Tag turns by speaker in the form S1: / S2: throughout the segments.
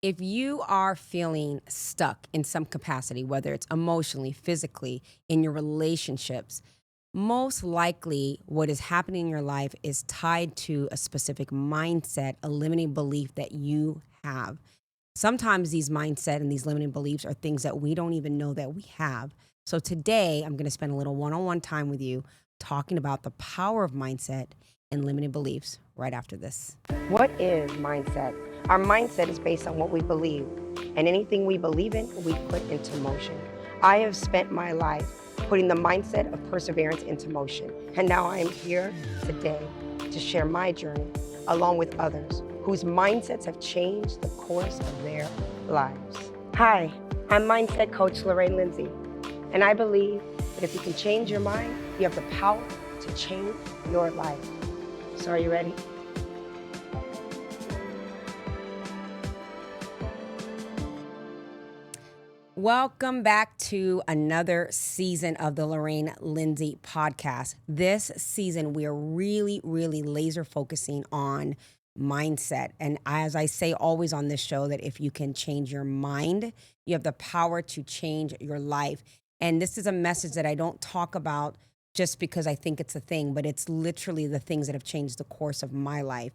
S1: If you are feeling stuck in some capacity, whether it's emotionally, physically, in your relationships, most likely what is happening in your life is tied to a specific mindset, a limiting belief that you have. Sometimes these mindset and these limiting beliefs are things that we don't even know that we have. So today, I'm going to spend a little one on one time with you talking about the power of mindset and limiting beliefs right after this. What is mindset? Our mindset is based on what we believe, and anything we believe in, we put into motion. I have spent my life putting the mindset of perseverance into motion, and now I am here today to share my journey along with others whose mindsets have changed the course of their lives. Hi, I'm Mindset Coach Lorraine Lindsey, and I believe that if you can change your mind, you have the power to change your life. So are you ready? Welcome back to another season of the Lorraine Lindsey podcast. This season, we are really laser focusing on mindset. And as I say always on this show, that if you can change your mind, you have the power to change your life. And this is a message that I don't talk about just because I think it's a thing, but it's literally the things that have changed the course of my life.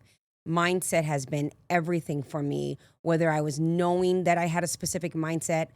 S1: Mindset has been everything for me, whether I was knowing that I had a specific mindset,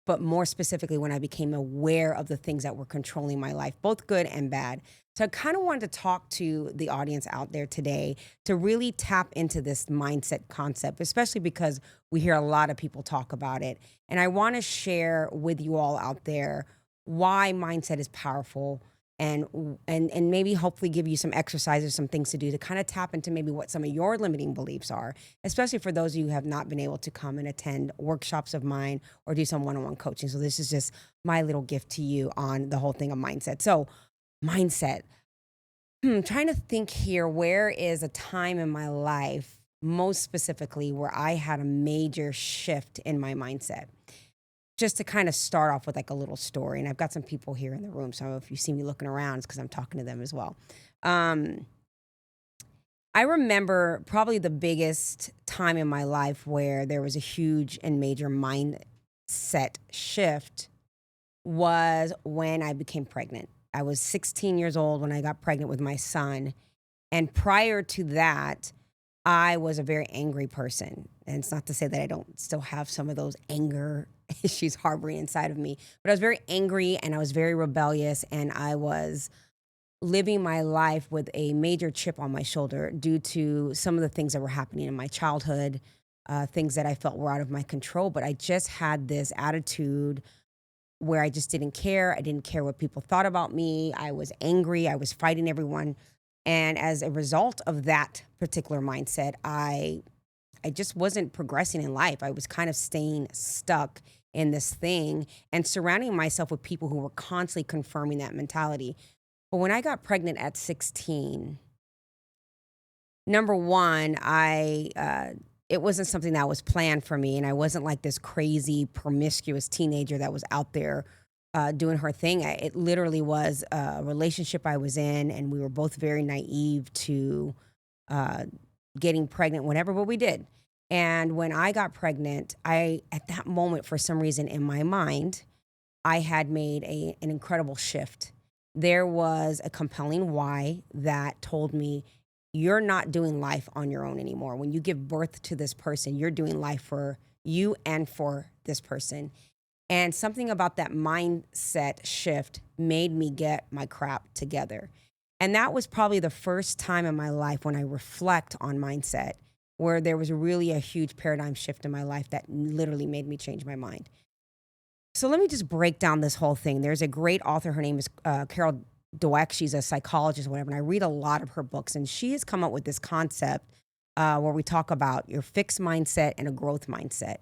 S1: but more specifically when I became aware of the things that were controlling my life, both good and bad. So I kind of wanted to talk to the audience out there today to really tap into this mindset concept, especially because we hear a lot of people talk about it. And I want to share with you all out there why mindset is powerful, and maybe hopefully give you some exercises, some things to do to kind of tap into maybe what some of your limiting beliefs are, especially for those of you who have not been able to come and attend workshops of mine or do some one-on-one coaching. So this is just my little gift to you on the whole thing of mindset. So mindset, trying to think here, where is a time in my life, most specifically, where I had a major shift in my mindset? Just to kind of start off with like a little story, and I've got some people here in the room, so if you see me looking around, it's because I'm talking to them as well. Um, I remember probably the biggest time in my life where there was a huge and major mindset shift was when I became pregnant. I was 16 years old when I got pregnant with my son, and prior to that, I was a very angry person. And it's not to say that I don't still have some of those anger issues harboring inside of me, but I was very angry and I was very rebellious, and I was living my life with a major chip on my shoulder due to some of the things that were happening in my childhood, things that I felt were out of my control. But I just had this attitude where I just didn't care. I didn't care what people thought about me. I was angry. I was fighting everyone. And as a result of that particular mindset, I just wasn't progressing in life. I was kind of staying stuck in this thing and surrounding myself with people who were constantly confirming that mentality. But when I got pregnant at 16, number one, it wasn't something that was planned for me, and I wasn't like this crazy promiscuous teenager that was out there doing her thing. It literally was a relationship I was in, and we were both very naive to uh, getting pregnant whenever, but we did. And when I got pregnant, at that moment, for some reason in my mind, I had made an incredible shift. There was a compelling why that told me, you're not doing life on your own anymore. When you give birth to this person, you're doing life for you and for this person. And something about that mindset shift made me get my crap together. And that was probably the first time in my life when I reflect on mindset, where there was really a huge paradigm shift in my life that literally made me change my mind. So let me just break down this whole thing. There's a great author. Her name is Carol Dweck. She's a psychologist, whatever, and I read a lot of her books. And she has come up with this concept where we talk about your fixed mindset and a growth mindset.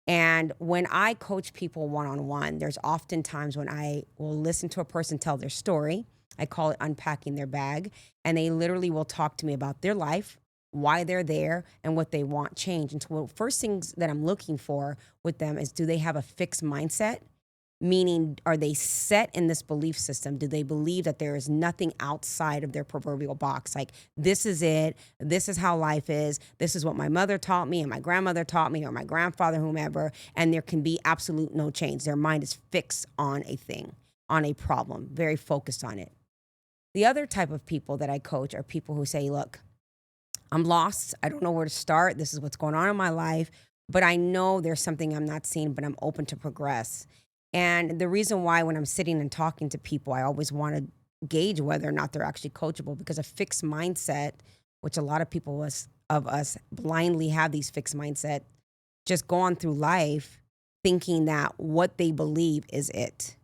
S1: And when I coach people one-on-one, there's often times when I will listen to a person tell their story. I call it unpacking their bag. And they literally will talk to me about their life, why they're there, and what they want change. And so the first things that I'm looking for with them is, do they have a fixed mindset? Meaning, are they set in this belief system? Do they believe that there is nothing outside of their proverbial box? Like, this is it. This is how life is. This is what my mother taught me and my grandmother taught me or my grandfather, whomever. And there can be absolute no change. Their mind is fixed on a thing, on a problem, very focused on it. The other type of people that I coach are people who say, look, I'm lost. I don't know where to start. This is what's going on in my life. But I know there's something I'm not seeing, but I'm open to progress. And the reason why when I'm sitting and talking to people, I always want to gauge whether or not they're actually coachable, because a fixed mindset, which a lot of people of us blindly have these fixed mindset, just go on through life thinking that what they believe is it.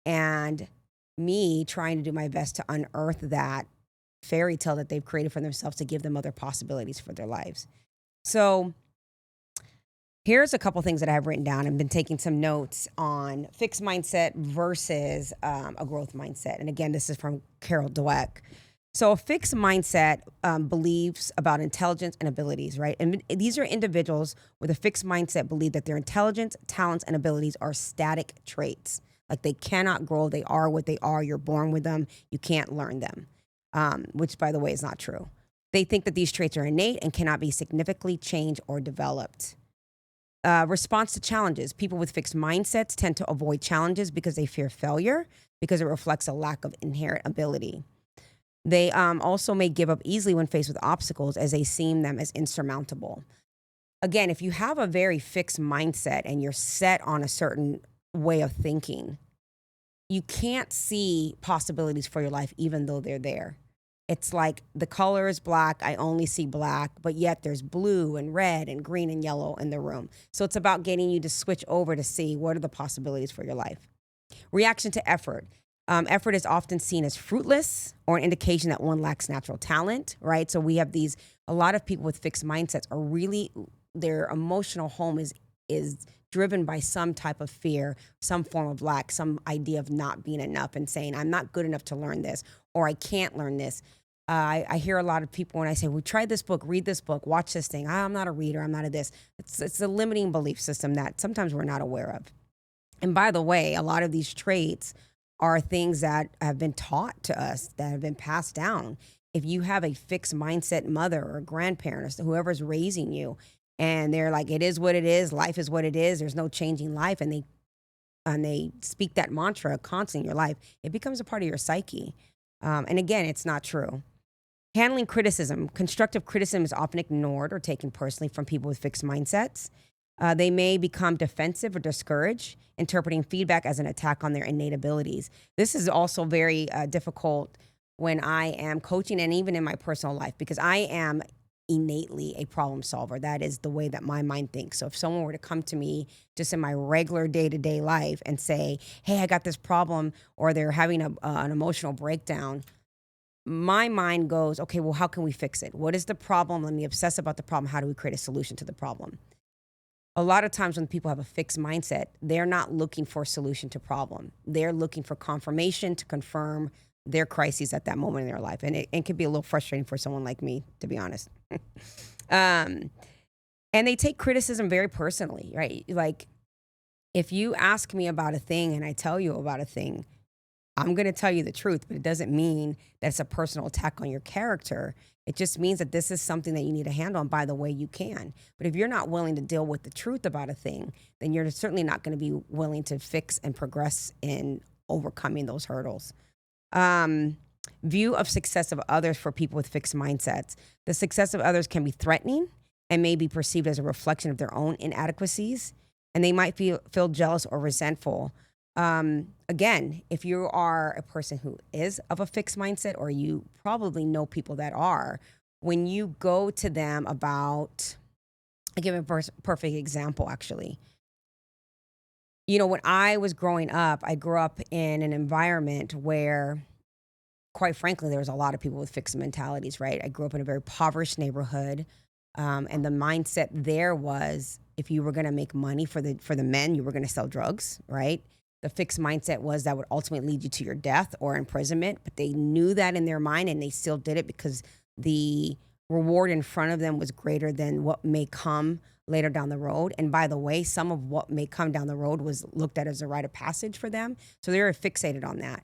S1: And me trying to do my best to unearth that fairy tale that they've created for themselves to give them other possibilities for their lives. So here's a couple things that I have written down. I've been taking some notes on fixed mindset versus a growth mindset. And again, this is from Carol Dweck. So a fixed mindset believes about intelligence and abilities, right? And these are individuals with a fixed mindset believe that their intelligence, talents, and abilities are static traits. Like, they cannot grow. They are what they are. You're born with them. You can't learn them, which, by the way, is not true. They think that these traits are innate and cannot be significantly changed or developed. Response to challenges. People with fixed mindsets tend to avoid challenges because they fear failure, because it reflects a lack of inherent ability. They also may give up easily when faced with obstacles, as they seem them as insurmountable. Again, if you have a very fixed mindset and you're set on a certain way of thinking, you can't see possibilities for your life even though they're there. It's like the color is black, I only see black, but yet there's blue and red and green and yellow in the room. So it's about getting you to switch over to see what are the possibilities for your life. Reaction to effort. Effort is often seen as fruitless or an indication that one lacks natural talent, right? So we have a lot of people with fixed mindsets are really, their emotional home is driven by some type of fear, some form of lack, some idea of not being enough and saying, I'm not good enough to learn this, or I can't learn this. I hear a lot of people when I say, well, try this book, read this book, watch this thing. I'm not a reader, I'm not a this. It's a limiting belief system that sometimes we're not aware of. And by the way, a lot of these traits are things that have been taught to us, that have been passed down. If you have a fixed mindset mother or grandparent or whoever's raising you, and they're like, it is what it is, life is what it is, there's no changing life, and they speak that mantra constantly in your life, it becomes a part of your psyche. And again, it's not true. Handling criticism. Constructive criticism is often ignored or taken personally from people with fixed mindsets. They may become defensive or discouraged, interpreting feedback as an attack on their innate abilities. This is also very difficult when I am coaching and even in my personal life, because I am innately a problem solver. That is the way that my mind thinks. So if someone were to come to me just in my regular day-to-day life and say, hey, I got this problem, or they're having an emotional breakdown, my mind goes, okay, well, how can we fix it? What is the problem? Let me obsess about the problem. How do we create a solution to the problem? A lot of times when people have a fixed mindset, they're not looking for a solution to problem. They're looking for confirmation to confirm their crises at that moment in their life. And it can be a little frustrating for someone like me, to be honest. And they take criticism very personally, right? Like, if you ask me about a thing and I tell you about a thing, I'm going to tell you the truth, but it doesn't mean that it's a personal attack on your character. It just means that this is something that you need to handle, and by the way, you can. But if you're not willing to deal with the truth about a thing, then you're certainly not going to be willing to fix and progress in overcoming those hurdles. View of success of others for people with fixed mindsets. The success of others can be threatening and may be perceived as a reflection of their own inadequacies, and they might feel jealous or resentful. Again, if you are a person who is of a fixed mindset, or you probably know people that are, when you go to them about, I give a perfect example, actually. You know, when I was growing up, I grew up in an environment where, quite frankly, there was a lot of people with fixed mentalities, right? I grew up in a very impoverished neighborhood. And the mindset there was, if you were going to make money for the men, you were going to sell drugs, right? The fixed mindset was that would ultimately lead you to your death or imprisonment, but they knew that in their mind, and they still did it because the reward in front of them was greater than what may come later down the road. And by the way, some of what may come down the road was looked at as a rite of passage for them. So they were fixated on that.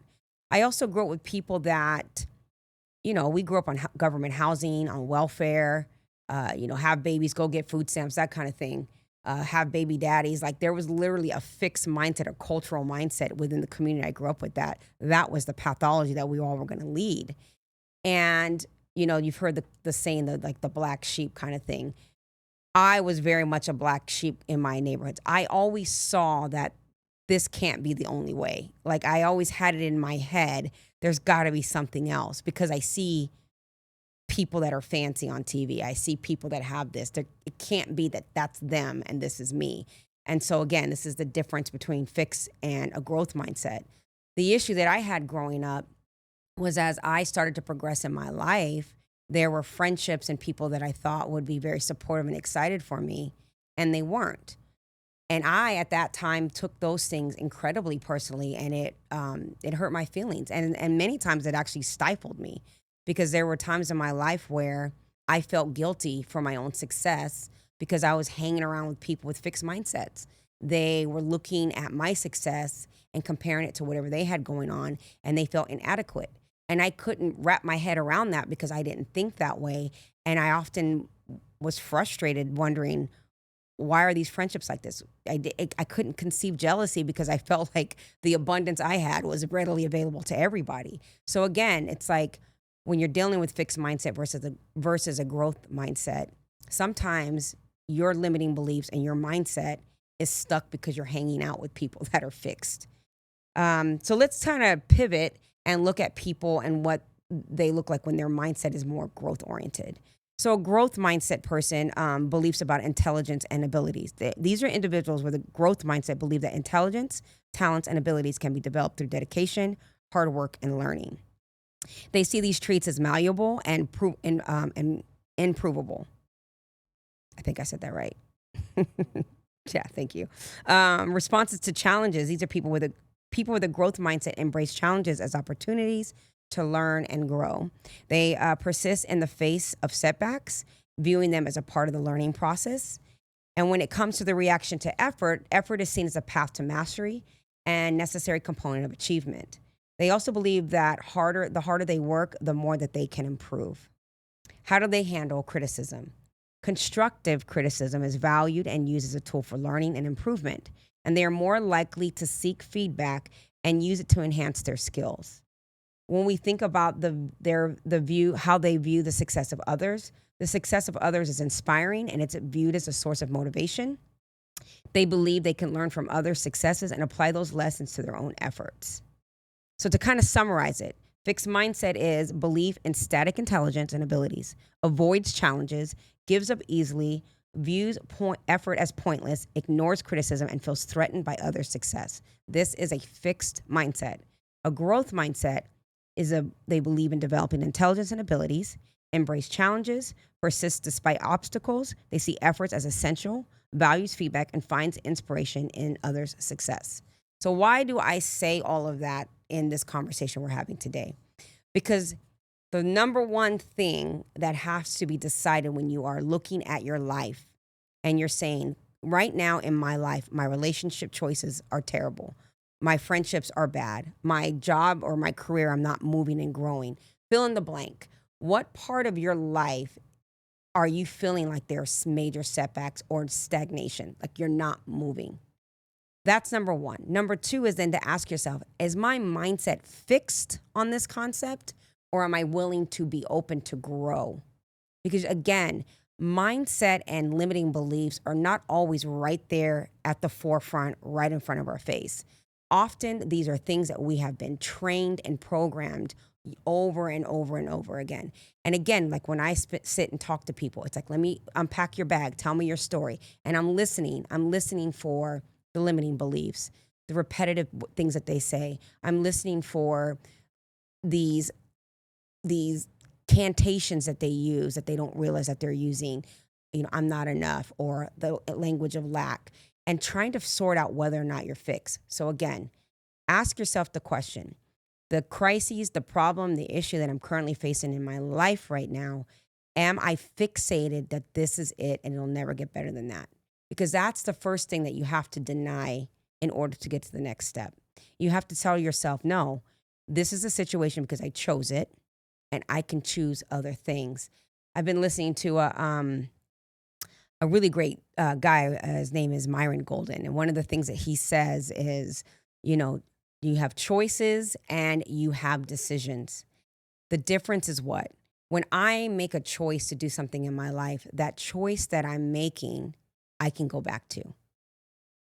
S1: I also grew up with people that, we grew up on government housing, on welfare, have babies, go get food stamps, that kind of thing. Have baby daddies. Like there was literally a fixed mindset, a cultural mindset within the community I grew up with that was the pathology that we all were going to lead. And, you've heard the saying, the black sheep kind of thing. I was very much a black sheep in my neighborhoods. I always saw that this can't be the only way. Like I always had it in my head, there's got to be something else because I see people that are fancy on TV. I see people that have this. It can't be that that's them and this is me. And so again, this is the difference between fix and a growth mindset. The issue that I had growing up was as I started to progress in my life, there were friendships and people that I thought would be very supportive and excited for me, and they weren't. And I, at that time, took those things incredibly personally, and it hurt my feelings. And many times it actually stifled me because there were times in my life where I felt guilty for my own success because I was hanging around with people with fixed mindsets. They were looking at my success and comparing it to whatever they had going on, and they felt inadequate. And I couldn't wrap my head around that because I didn't think that way. And I often was frustrated wondering, why are these friendships like this? I couldn't conceive jealousy because I felt like the abundance I had was readily available to everybody. So again, it's like when you're dealing with fixed mindset versus a growth mindset, sometimes your limiting beliefs and your mindset is stuck because you're hanging out with people that are fixed. So let's kind of pivot and look at people and what they look like when their mindset is more growth oriented. So a growth mindset person beliefs about intelligence and abilities. These are individuals with a growth mindset believe that intelligence, talents, and abilities can be developed through dedication, hard work, and learning. They see these traits as malleable and improvable. I think I said that right. Yeah, thank you. Responses to challenges. These are people with a growth mindset embrace challenges as opportunities to learn and grow. They persist in the face of setbacks, viewing them as a part of the learning process. And when it comes to the reaction to effort is seen as a path to mastery and necessary component of achievement. They also believe that the harder they work, the more that they can improve. How do they handle criticism? Constructive criticism is valued and used as a tool for learning and improvement, and they are more likely to seek feedback and use it to enhance their skills. When we think about how they view the success of others is inspiring and it's viewed as a source of motivation. They believe they can learn from others' successes and apply those lessons to their own efforts. So to kind of summarize it, fixed mindset is belief in static intelligence and abilities, avoids challenges, gives up easily, views effort as pointless, ignores criticism, and feels threatened by others' success. This is a fixed mindset. A growth mindset they believe in developing intelligence and abilities, embrace challenges, persist despite obstacles. They see efforts as essential, values feedback, and finds inspiration in others' success. So why do I say all of that in this conversation we're having today? Because the number one thing that has to be decided when you are looking at your life and you're saying, right now in my life, my relationship choices are terrible. My friendships are bad. My job or my career, I'm not moving and growing. Fill in the blank. What part of your life are you feeling like there's major setbacks or stagnation, like you're not moving? That's number one. Number two is then to ask yourself, is my mindset fixed on this concept, or am I willing to be open to grow? Because again, mindset and limiting beliefs are not always right there at the forefront, right in front of our face. Often these are things that we have been trained and programmed over and over and over again. And again, like when I sit and talk to people, it's like, let me unpack your bag, tell me your story. And I'm listening for the limiting beliefs, the repetitive things that they say. I'm listening for these cantations that they use that they don't realize that they're using. I'm not enough, or the language of lack, and trying to sort out whether or not you're fixed. So again, ask yourself the question, the crises, the problem, the issue that I'm currently facing in my life right now, Am I fixated that this is it and it'll never get better than that? Because that's the first thing that you have to deny in order to get to the next step. You have to tell yourself, no, this is a situation because I chose it and I can choose other things. I've been listening to a really great guy. His name is Myron Golden. And one of the things that he says is, you know, you have choices and you have decisions. The difference is what? When I make a choice to do something in my life, that choice that I'm making, I can go back to.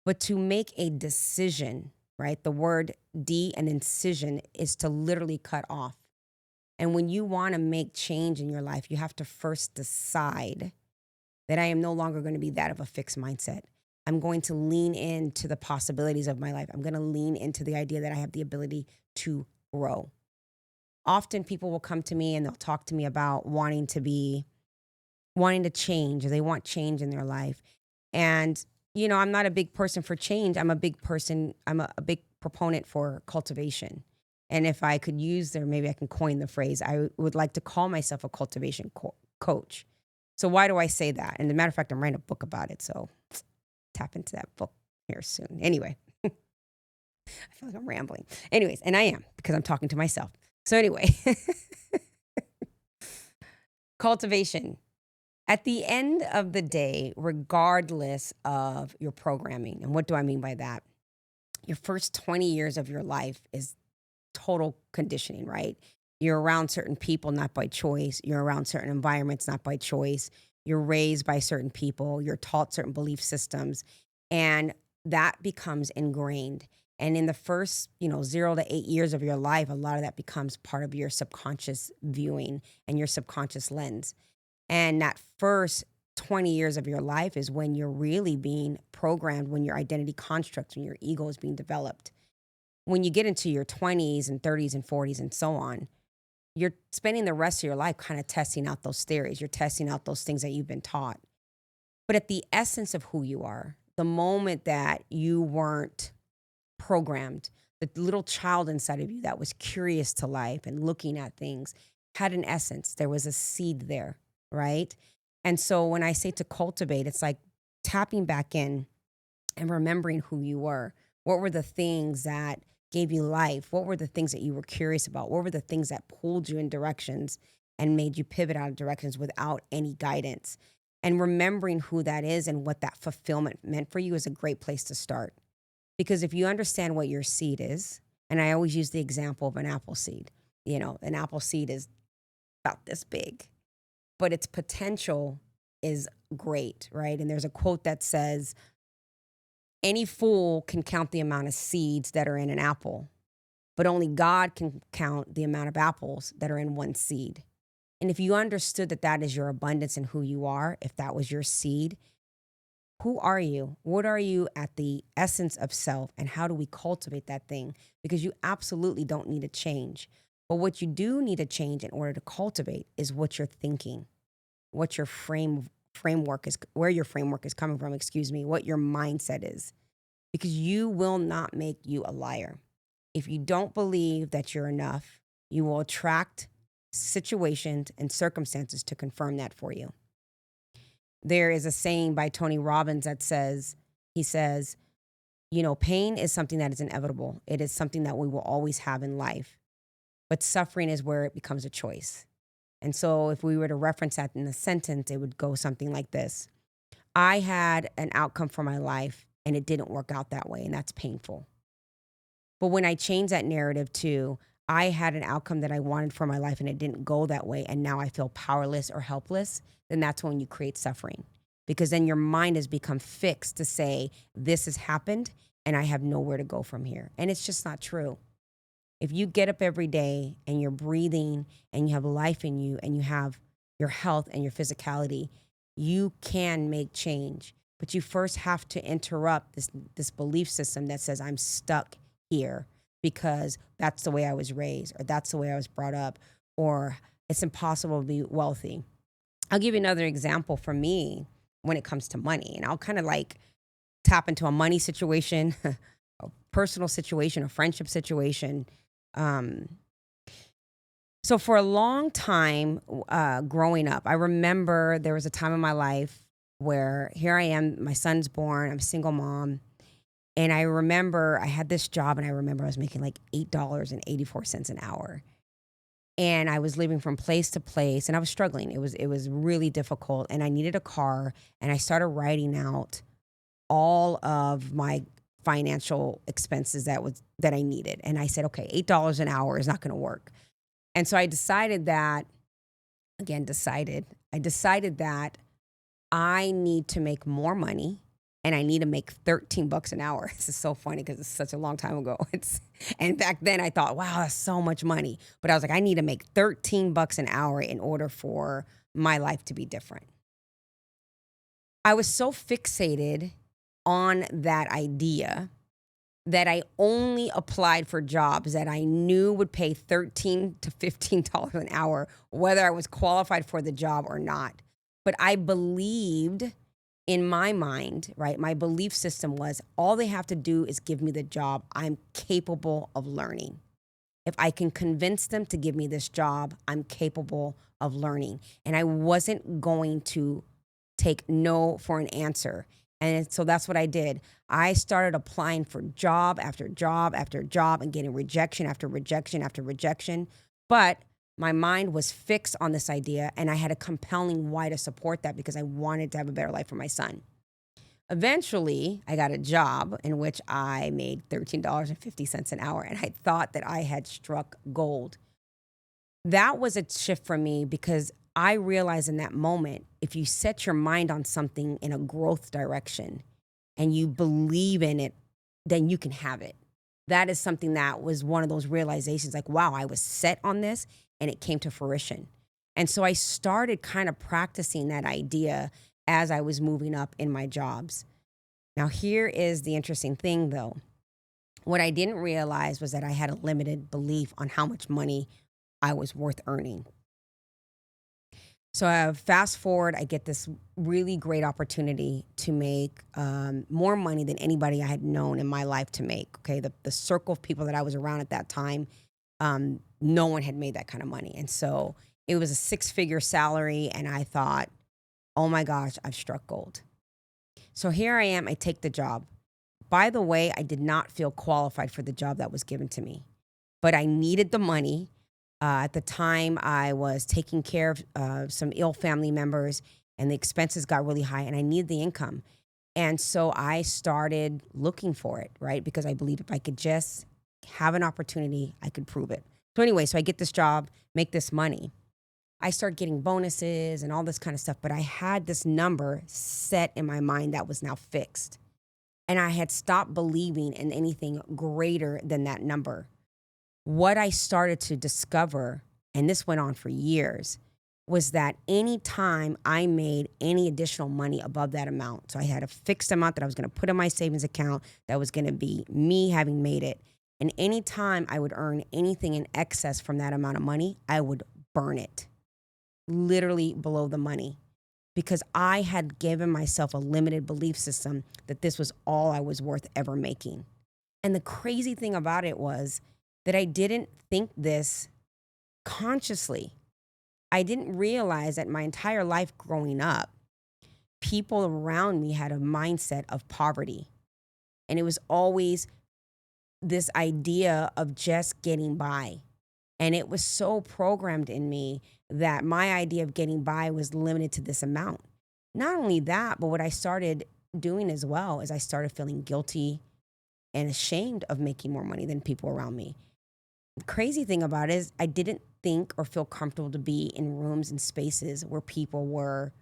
S1: But to make a decision, right? The word D and incision is to literally cut off. And when you want to make change in your life, you have to first decide that I am no longer going to be that of a fixed mindset. I'm going to lean into the possibilities of my life. I'm going to lean into the idea that I have the ability to grow. Often people will come to me and they'll talk to me about wanting to change, or they want change in their life. And, I'm not a big person for change. I'm a big proponent for cultivation. And if I could maybe I can coin the phrase, I would like to call myself a cultivation coach. So why do I say that? And as a matter of fact, I'm writing a book about it. So tap into that book here soon. Anyway, I feel like I'm rambling. Anyways, and I am, because I'm talking to myself. So anyway, cultivation. At the end of the day, regardless of your programming, and what do I mean by that? Your first 20 years of your life is total conditioning, right? You're around certain people, not by choice. You're around certain environments, not by choice. You're raised by certain people. You're taught certain belief systems, and that becomes ingrained. And in the first, 0 to 8 years of your life, a lot of that becomes part of your subconscious viewing and your subconscious lens. And that first 20 years of your life is when you're really being programmed, when your identity constructs, when your ego is being developed. When you get into your 20s and 30s and 40s and so on, you're spending the rest of your life kind of testing out those theories. You're testing out those things that you've been taught. But at the essence of who you are, the moment that you weren't programmed, the little child inside of you that was curious to life and looking at things had an essence. There was a seed there, right? And so when I say to cultivate, it's like tapping back in and remembering who you were. What were the things that gave you life? What were the things that you were curious about? What were the things that pulled you in directions and made you pivot out of directions without any guidance? And remembering who that is and what that fulfillment meant for you is a great place to start. Because if you understand what your seed is, and I always use the example of an apple seed, an apple seed is about this big, but its potential is great, right? And there's a quote that says, any fool can count the amount of seeds that are in an apple, but only God can count the amount of apples that are in one seed. And if you understood that that is your abundance and who you are, if that was your seed, who are you? What are you at the essence of self? And how do we cultivate that thing? Because you absolutely don't need to change. But what you do need to change in order to cultivate is what you're thinking, what your framework is, where your framework is coming from, what your mindset is. Because you will not make you a liar. If you don't believe that you're enough, you will attract situations and circumstances to confirm that for you. There is a saying by Tony Robbins that says, pain is something that is inevitable. It is something that we will always have in life. But suffering is where it becomes a choice. And so if we were to reference that in a sentence, it would go something like this. I had an outcome for my life and it didn't work out that way, and that's painful. But when I changed that narrative to, I had an outcome that I wanted for my life and it didn't go that way, and now I feel powerless or helpless, then that's when you create suffering. Because then your mind has become fixed to say, this has happened and I have nowhere to go from here. And it's just not true. If you get up every day and you're breathing and you have life in you and you have your health and your physicality, you can make change. But you first have to interrupt this belief system that says, I'm stuck here because that's the way I was raised, or that's the way I was brought up, or it's impossible to be wealthy. I'll give you another example for me when it comes to money. And I'll kind of like tap into a money situation, a personal situation, a friendship situation. So So for a long time, growing up, I remember there was a time in my life where here I am, my son's born, I'm a single mom. And I remember I had this job and I remember I was making like $8.84 an hour. And I was living from place to place and I was struggling. It was really difficult and I needed a car and I started writing out all of my financial expenses that I needed. And I said, okay, $8 an hour is not going to work. And so I decided that, I decided that I need to make more money and I need to make 13 bucks an hour. This is so funny because it's such a long time ago. And back then I thought, wow, that's so much money. But I was like, I need to make 13 bucks an hour in order for my life to be different. I was so fixated on that idea that I only applied for jobs that I knew would pay $13 to $15 an hour, whether I was qualified for the job or not. But I believed in my mind, right? My belief system was all they have to do is give me the job. I'm capable of learning. If I can convince them to give me this job, I'm capable of learning. And I wasn't going to take no for an answer. And so that's what I did. I started applying for job after job after job and getting rejection after rejection after rejection. But my mind was fixed on this idea and I had a compelling why to support that because I wanted to have a better life for my son. Eventually, I got a job in which I made $13.50 an hour and I thought that I had struck gold. That was a shift for me because I realized in that moment, if you set your mind on something in a growth direction and you believe in it, then you can have it. That is something that was one of those realizations like, wow, I was set on this and it came to fruition. And so I started kind of practicing that idea as I was moving up in my jobs. Now, here is the interesting thing though. What I didn't realize was that I had a limited belief on how much money I was worth earning. So fast forward, I get this really great opportunity to make more money than anybody I had known in my life to make. Okay, the circle of people that I was around at that time, no one had made that kind of money. And so it was a 6-figure salary. And I thought, oh my gosh, I've struck gold. So here I am, I take the job. By the way, I did not feel qualified for the job that was given to me, but I needed the money. At the time, I was taking care of some ill family members and the expenses got really high and I needed the income. And so I started looking for it, right? Because I believed if I could just have an opportunity, I could prove it. So anyway, so I get this job, make this money. I start getting bonuses and all this kind of stuff, but I had this number set in my mind that was now fixed. And I had stopped believing in anything greater than that number. What I started to discover, and this went on for years, was that any time I made any additional money above that amount, so I had a fixed amount that I was going to put in my savings account that was going to be me having made it, and any time I would earn anything in excess from that amount of money, I would burn it, literally below the money, because I had given myself a limited belief system that this was all I was worth ever making. And the crazy thing about it was that I didn't think this consciously. I didn't realize that my entire life growing up, people around me had a mindset of poverty. And it was always this idea of just getting by. And it was so programmed in me that my idea of getting by was limited to this amount. Not only that, but what I started doing as well is I started feeling guilty and ashamed of making more money than people around me. The crazy thing about it is I didn't think or feel comfortable to be in rooms and spaces where people were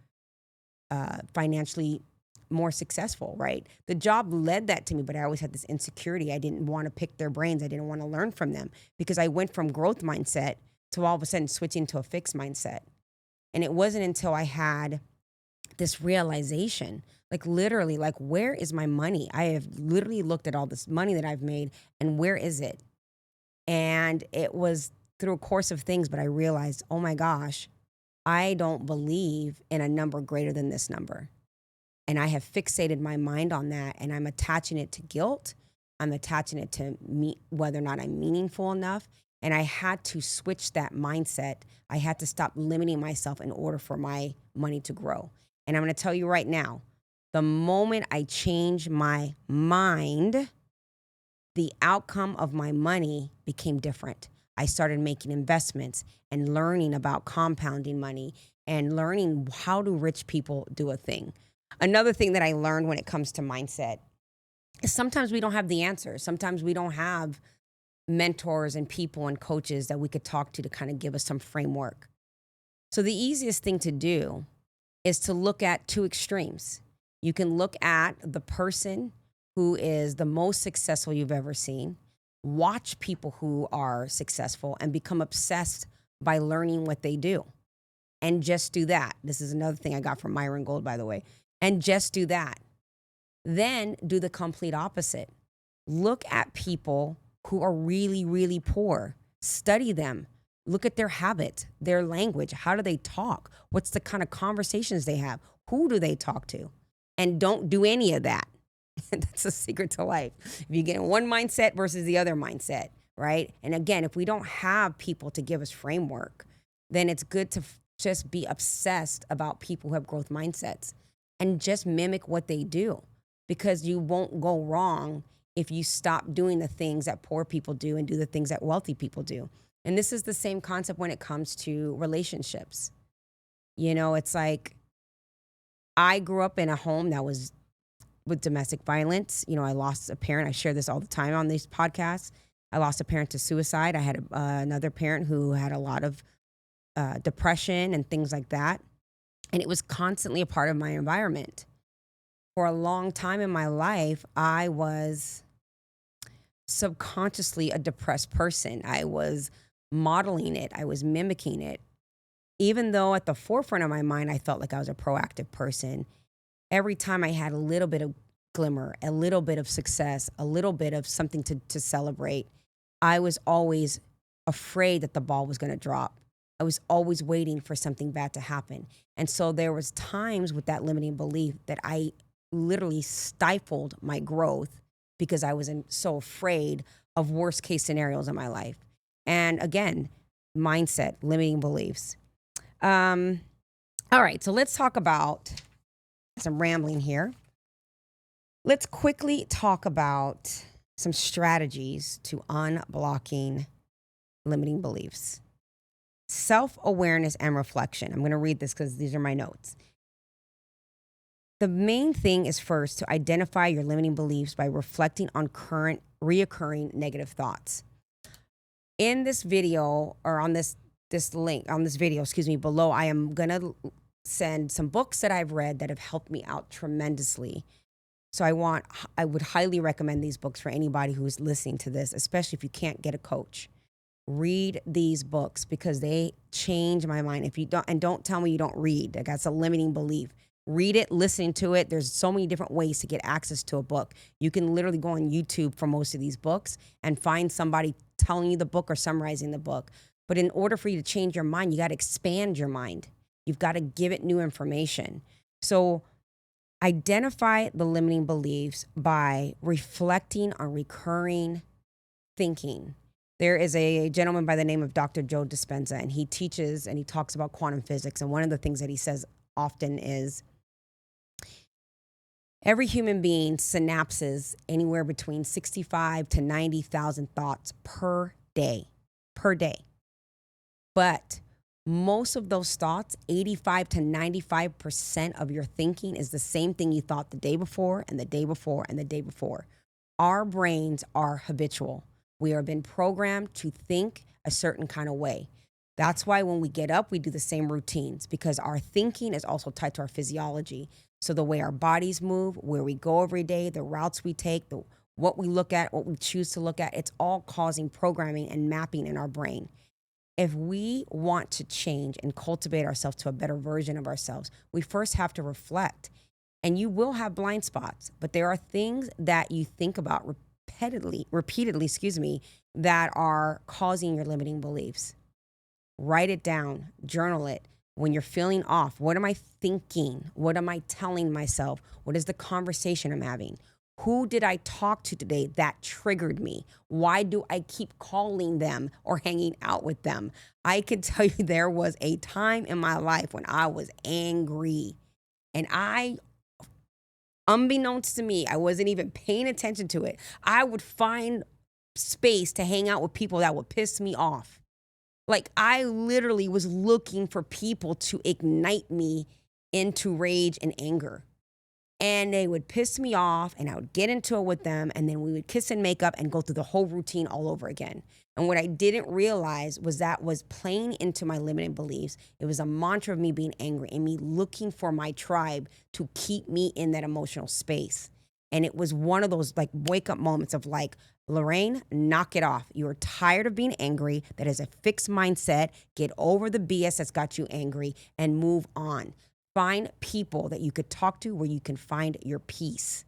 S1: financially more successful, right? The job led that to me, but I always had this insecurity. I didn't want to pick their brains. I didn't want to learn from them because I went from growth mindset to all of a sudden switching to a fixed mindset. And it wasn't until I had this realization, like literally, like, where is my money? I have literally looked at all this money that I've made and where is it? And it was through a course of things, but I realized, oh my gosh, I don't believe in a number greater than this number. And I have fixated my mind on that and I'm attaching it to guilt. I'm attaching it to me, whether or not I'm meaningful enough. And I had to switch that mindset. I had to stop limiting myself in order for my money to grow. And I'm going to tell you right now, the moment I changed my mind, the outcome of my money became different. I started making investments and learning about compounding money and learning how do rich people do a thing. Another thing that I learned when it comes to mindset is sometimes we don't have the answers. Sometimes we don't have mentors and people and coaches that we could talk to kind of give us some framework. So the easiest thing to do is to look at two extremes. You can look at the person who is the most successful you've ever seen, watch people who are successful and become obsessed by learning what they do. And just do that. This is another thing I got from Myron Gold, by the way. And just do that. Then do the complete opposite. Look at people who are really, really poor. Study them. Look at their habits, their language. How do they talk? What's the kind of conversations they have? Who do they talk to? And don't do any of that. That's a secret to life. If you get in one mindset versus the other mindset, right? And again, if we don't have people to give us framework, then it's good to just be obsessed about people who have growth mindsets and just mimic what they do, because you won't go wrong if you stop doing the things that poor people do and do the things that wealthy people do. And this is the same concept when it comes to relationships. You know, it's like I grew up in a home that was with domestic violence. You know, I lost a parent. I share this all the time on these podcasts. I lost a parent to suicide. I had another parent who had a lot of depression and things like that. And it was constantly a part of my environment. For a long time in my life, I was subconsciously a depressed person. I was modeling it. I was mimicking it. Even though at the forefront of my mind, I felt like I was a proactive person. Every time I had a little bit of glimmer, a little bit of success, a little bit of something to celebrate, I was always afraid that the ball was going to drop. I was always waiting for something bad to happen. And so there was times with that limiting belief that I literally stifled my growth because I was so afraid of worst case scenarios in my life. And again, mindset, limiting beliefs. All right, so let's talk about some rambling here. Let's quickly talk about some strategies to unblocking limiting beliefs. Self-awareness and reflection. I'm going to read this because these are my notes. The main thing is first to identify your limiting beliefs by reflecting on current reoccurring negative thoughts. In this video, or on this link, on this video, below, I am going to send some books that I've read that have helped me out tremendously. So I would highly recommend these books for anybody who's listening to this, especially if you can't get a coach. Read these books because they change my mind. If you don't, and don't tell me you don't read, like that's a limiting belief. Read it, listen to it. There's so many different ways to get access to a book. You can literally go on YouTube for most of these books and find somebody telling you the book or summarizing the book. But in order for you to change your mind, you got to expand your mind. You've got to give it new information. So identify the limiting beliefs by reflecting on recurring thinking. There is a gentleman by the name of Dr. Joe Dispenza, and he teaches and he talks about quantum physics. And one of the things that he says often is every human being synapses anywhere between 65 to 90,000 thoughts per day. But most of those thoughts, 85 to 95% of your thinking is the same thing you thought the day before and the day before and the day before. Our brains are habitual. We are been programmed to think a certain kind of way. That's why when we get up, we do the same routines because our thinking is also tied to our physiology. So the way our bodies move, where we go every day, the routes we take, what we look at, what we choose to look at, it's all causing programming and mapping in our brain. If we want to change and cultivate ourselves to a better version of ourselves, we first have to reflect. And you will have blind spots, but there are things that you think about repeatedly, that are causing your limiting beliefs. Write it down, journal it. When you're feeling off, what am I thinking? What am I telling myself? What is the conversation I'm having? Who did I talk to today that triggered me? Why do I keep calling them or hanging out with them? I can tell you there was a time in my life when I was angry, and unbeknownst to me, I wasn't even paying attention to it. I would find space to hang out with people that would piss me off. Like, I literally was looking for people to ignite me into rage and anger. And they would piss me off, and I would get into it with them, and then we would kiss and make up and go through the whole routine all over again. And what I didn't realize was that was playing into my limiting beliefs. It was a mantra of me being angry and me looking for my tribe to keep me in that emotional space. And it was one of those like wake up moments of like, Lorraine, knock it off. You are tired of being angry. That is a fixed mindset. Get over the BS that's got you angry and move on. Find people that you could talk to where you can find your peace.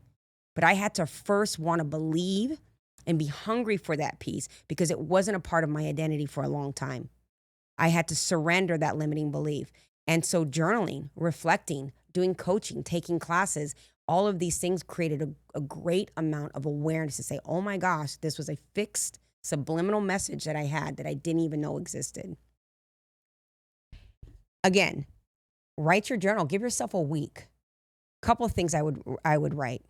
S1: But I had to first want to believe and be hungry for that peace because it wasn't a part of my identity for a long time. I had to surrender that limiting belief. And so journaling, reflecting, doing coaching, taking classes, all of these things created a great amount of awareness to say, oh my gosh, this was a fixed subliminal message that I had that I didn't even know existed. Again, write your journal. Give yourself a week. Couple of things I would write.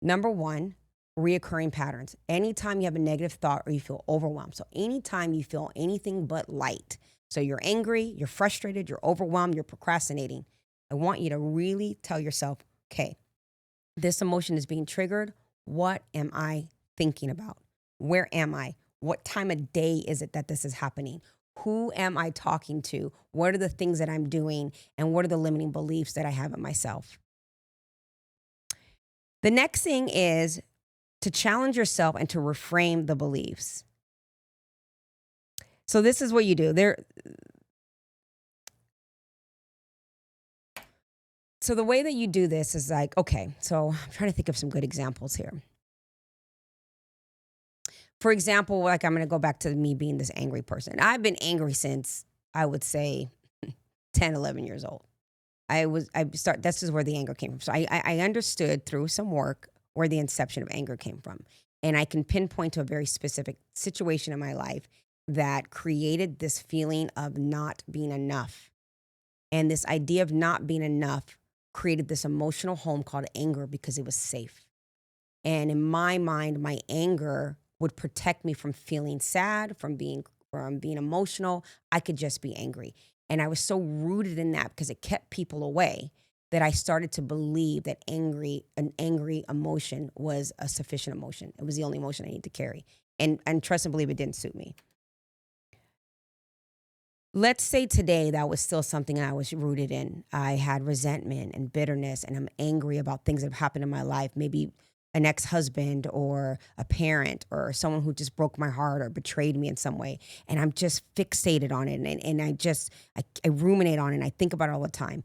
S1: Number one, reoccurring patterns. Anytime you have a negative thought or you feel overwhelmed. So anytime you feel anything but light. So you're angry, you're frustrated, you're overwhelmed, you're procrastinating. I want you to really tell yourself, okay, this emotion is being triggered. What am I thinking about? Where am I? What time of day is it that this is happening? Who am I talking to? What are the things that I'm doing? And what are the limiting beliefs that I have in myself? The next thing is to challenge yourself and to reframe the beliefs. So this is what you do. So the way that you do this is like, okay, so I'm trying to think of some good examples here. For example, like I'm going to go back to me being this angry person. I've been angry since I would say 10, 11 years old. This is where the anger came from. So I understood through some work where the inception of anger came from. And I can pinpoint to a very specific situation in my life that created this feeling of not being enough. And this idea of not being enough created this emotional home called anger because it was safe. And in my mind, my anger would protect me from feeling sad, from being emotional. I could just be angry. And I was so rooted in that because it kept people away that I started to believe that an angry emotion was a sufficient emotion. It was the only emotion I needed to carry. And trust and believe it didn't suit me. Let's say today that was still something I was rooted in. I had resentment and bitterness, and I'm angry about things that have happened in my life, maybe an ex-husband or a parent or someone who just broke my heart or betrayed me in some way. And I'm just fixated on it. And I ruminate on it and I think about it all the time.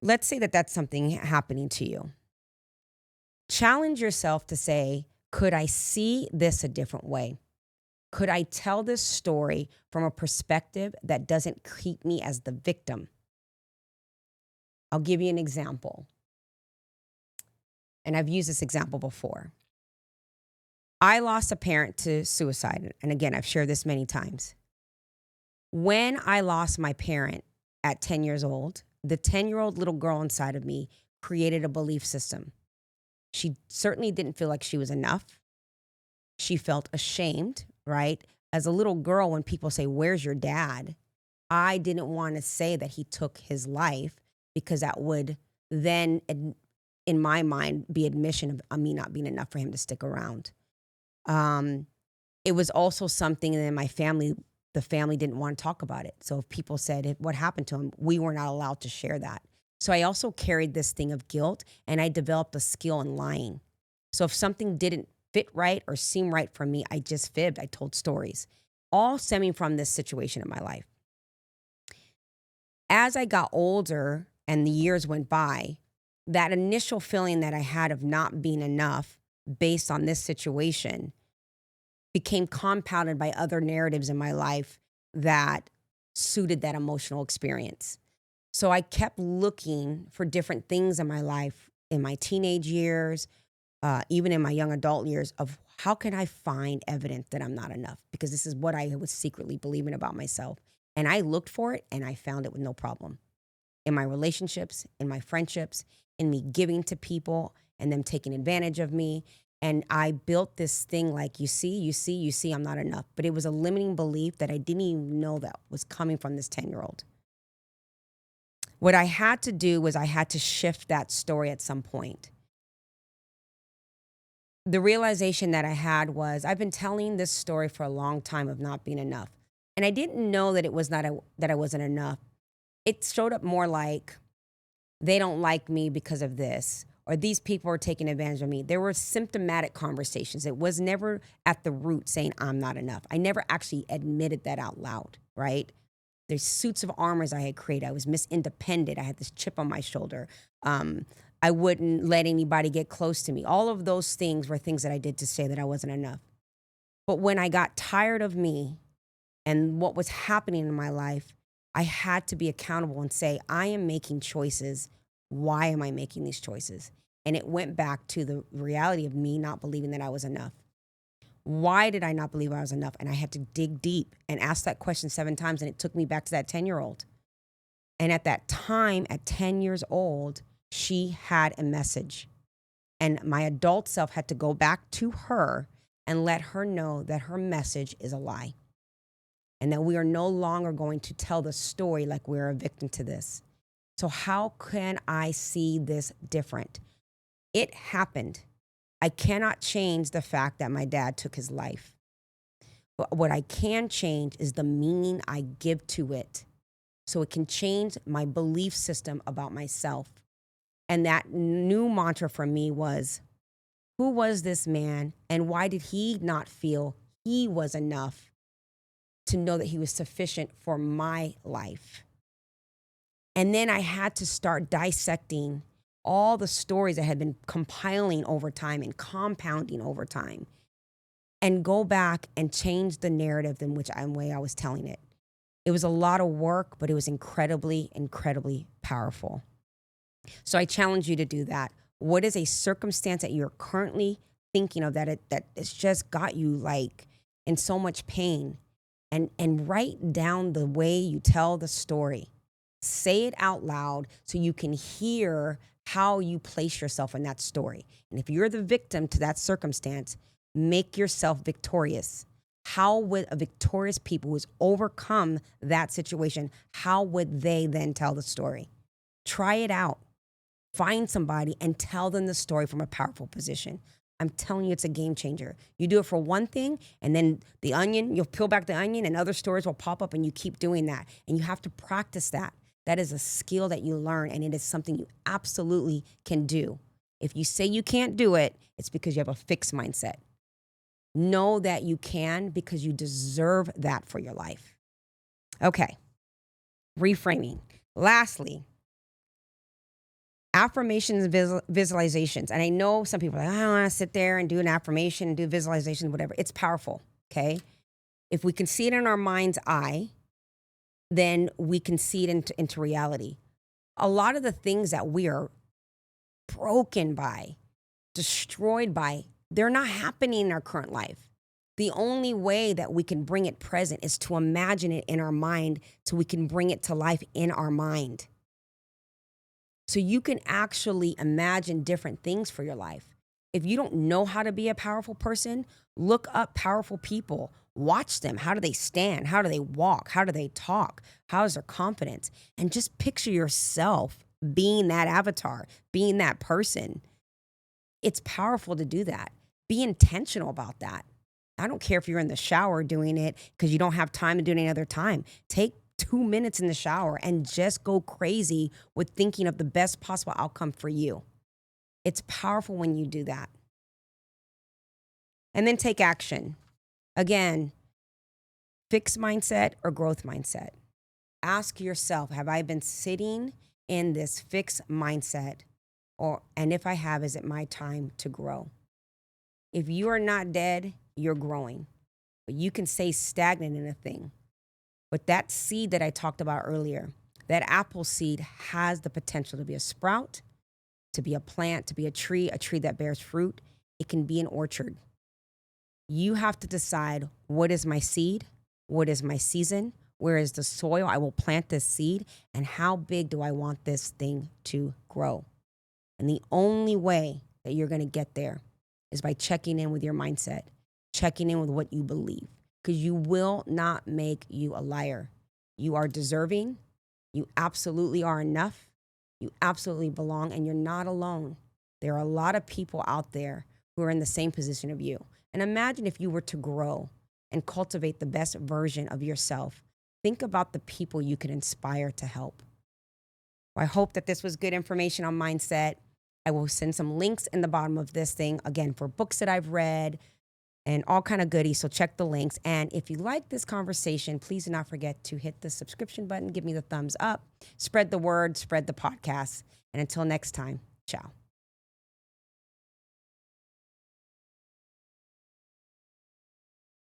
S1: Let's say that that's something happening to you. Challenge yourself to say, could I see this a different way? Could I tell this story from a perspective that doesn't keep me as the victim? I'll give you an example. And I've used this example before. I lost a parent to suicide. And again, I've shared this many times. When I lost my parent at 10 years old, the 10-year-old little girl inside of me created a belief system. She certainly didn't feel like she was enough. She felt ashamed, right? As a little girl, when people say, "Where's your dad?" I didn't want to say that he took his life because that would then, in my mind, be admission of me not being enough for him to stick around. It was also something that in my family, the family didn't want to talk about it. So if people said what happened to him, we were not allowed to share that. So I also carried this thing of guilt, and I developed a skill in lying. So if something didn't fit right or seem right for me, I just fibbed. I told stories, all stemming from this situation in my life. As I got older and the years went by, that initial feeling that I had of not being enough based on this situation became compounded by other narratives in my life that suited that emotional experience. So I kept looking for different things in my life in my teenage years, even in my young adult years, of how can I find evidence that I'm not enough? Because this is what I was secretly believing about myself. And I looked for it and I found it with no problem. In my relationships, in my friendships, in me giving to people and them taking advantage of me. And I built this thing like, you see, I'm not enough. But it was a limiting belief that I didn't even know that was coming from this 10-year-old. What I had to do was I had to shift that story at some point. The realization that I had was I've been telling this story for a long time of not being enough. And I didn't know that it was not that I wasn't enough. It showed up more like they don't like me because of this, or these people are taking advantage of me. There were symptomatic conversations. It was never at the root saying I'm not enough. I never actually admitted that out loud, right? There's suits of armors I had created. I was Miss Independent. I had this chip on my shoulder. I wouldn't let anybody get close to me. All of those things were things that I did to say that I wasn't enough. But when I got tired of me and what was happening in my life, I had to be accountable and say, I am making choices. Why am I making these choices? And it went back to the reality of me not believing that I was enough. Why did I not believe I was enough? And I had to dig deep and ask that question 7 times, and it took me back to that 10-year-old. And at that time, at 10 years old, she had a message. And my adult self had to go back to her and let her know that her message is a lie. And that we are no longer going to tell the story like we're a victim to this. So how can I see this different? It happened. I cannot change the fact that my dad took his life. But what I can change is the meaning I give to it. So it can change my belief system about myself. And that new mantra for me was, who was this man and why did he not feel he was enough to know that he was sufficient for my life? And then I had to start dissecting all the stories that had been compiling over time and compounding over time, and go back and change the narrative in which way I was telling it. It was a lot of work, but it was incredibly, incredibly powerful. So I challenge you to do that. What is a circumstance that you're currently thinking of that it's just got you like in so much pain? And write down the way you tell the story. Say it out loud so you can hear how you place yourself in that story. And if you're the victim to that circumstance, make yourself victorious. How would a victorious people who has overcome that situation, how would they then tell the story? Try it out. Find somebody and tell them the story from a powerful position. I'm telling you, it's a game changer. You do it for one thing, and then you'll peel back the onion, and other stories will pop up, and you keep doing that. And you have to practice that. That is a skill that you learn, and it is something you absolutely can do. If you say you can't do it, it's because you have a fixed mindset. Know that you can because you deserve that for your life. Okay, reframing. Lastly, affirmations, visualizations. And I know some people are like, I don't want to sit there and do an affirmation and do visualization, whatever. It's powerful, okay? If we can see it in our mind's eye, then we can see it into reality. A lot of the things that we are broken by, destroyed by, they're not happening in our current life. The only way that we can bring it present is to imagine it in our mind so we can bring it to life in our mind. So you can actually imagine different things for your life. If you don't know how to be a powerful person, look up powerful people. Watch them. How do they stand? How do they walk? How do they talk? How is their confidence? And just picture yourself being that avatar, being that person. It's powerful to do that. Be intentional about that. I don't care if you're in the shower doing it because you don't have time to do it any other time. Take 2 minutes in the shower and just go crazy with thinking of the best possible outcome for you. It's powerful when you do that. And then take action. Again, fixed mindset or growth mindset. Ask yourself, have I been sitting in this fixed mindset? And if I have, is it my time to grow? If you are not dead, you're growing. But you can stay stagnant in a thing. But that seed that I talked about earlier, that apple seed has the potential to be a sprout, to be a plant, to be a tree that bears fruit. It can be an orchard. You have to decide, what is my seed? What is my season? Where is the soil I will plant this seed? And how big do I want this thing to grow? And the only way that you're going to get there is by checking in with your mindset, checking in with what you believe, because you will not make you a liar. You are deserving. You absolutely are enough. You absolutely belong, and you're not alone. There are a lot of people out there who are in the same position of you. And imagine if you were to grow and cultivate the best version of yourself. Think about the people you could inspire to help. I hope that this was good information on mindset. I will send some links in the bottom of this thing, again, for books that I've read and all kind of goodies. So check the links. And if you like this conversation, please do not forget to hit the subscription button, give me the thumbs up, spread the word, spread the podcast. And until next time, ciao.